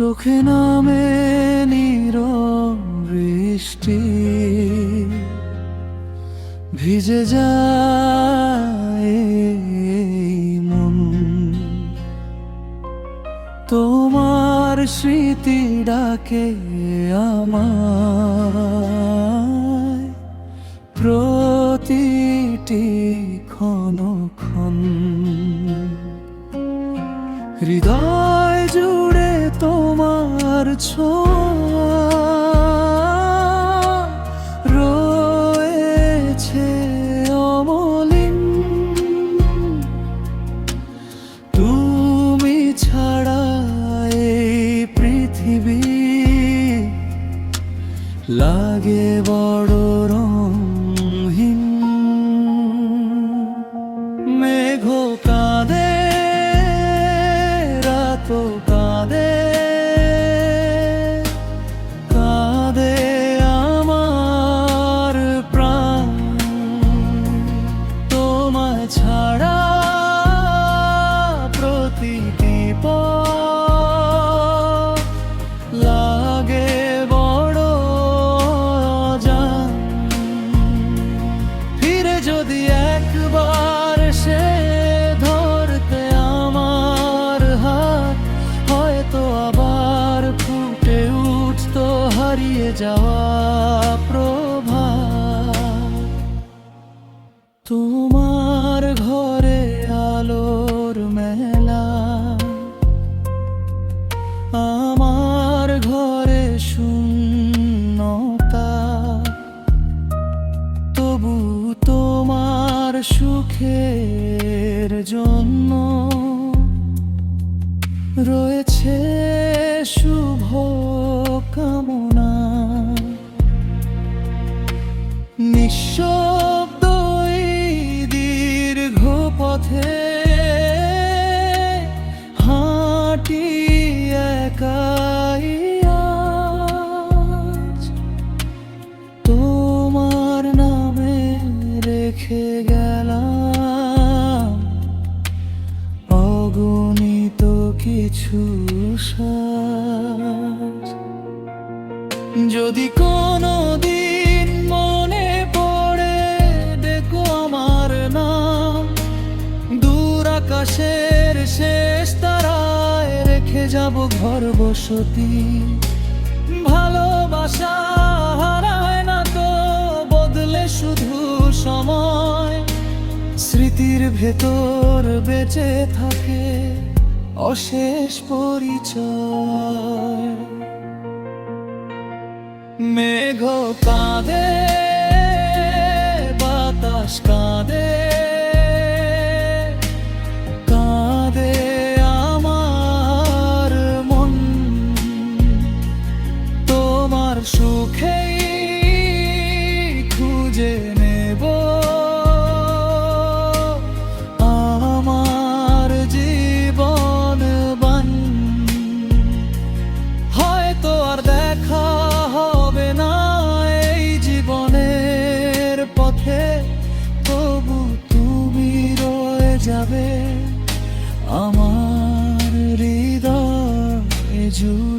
চোখে নামে নীরব বৃষ্টি, ভিজে যায় মন। তোমার স্মৃতি ডাকে আমায় প্রতিটি ক্ষণ। হৃদয় জুড়ে তোমার ছোঁয়া রয়েছে অমলিন। তুমি ছাড়া এই পৃথিবী লাগে বড় রঙহীন। মেঘ কাঁদে, রাতও কাঁদে, কাঁদে আমার প্রাণ। তোমায় ছাড়া প্রতিটি পথ লাগে বড় অজান। ফিরে যদি একবার সে ধরতে আমার হাত, হয়তো আবার ফুটে উঠতো হারিয়ে যাওয়া প্রভাত। তোমার ঘরে আলোর মেলা, আমার ঘরে শূন্যতা। তবু তোমার সুখের জন্য রয়েছে শুভ কামনা। নিঃশব্দ এই দীর্ঘ পথে হাঁটি একাই আজ। তোমার নামে রেখে গেলাম অগণিত কিছু সাজ। যদি কোনো দিন মনে পড়ে দেখো আমার নাম, দূর আকাশের শেষ তারায় রেখে যাব ঘর বসতি। ভালোবাসা হারায় না তো, বদলে শুধু সময়। স্মৃতির ভেতর বেঁচে থাকে অশেষ পরিচয়। মেঘ কাঁদে, বাতাস কাঁদে, কাঁদে আমার মন। তোমার সুখেই খুঁজে নেব আমার জীবন বান। হয়তো আর দেখা হবে না এই জীবনের পথে, তবু তুমি রয়ে যাবে আমার হৃদয় জুড়ে।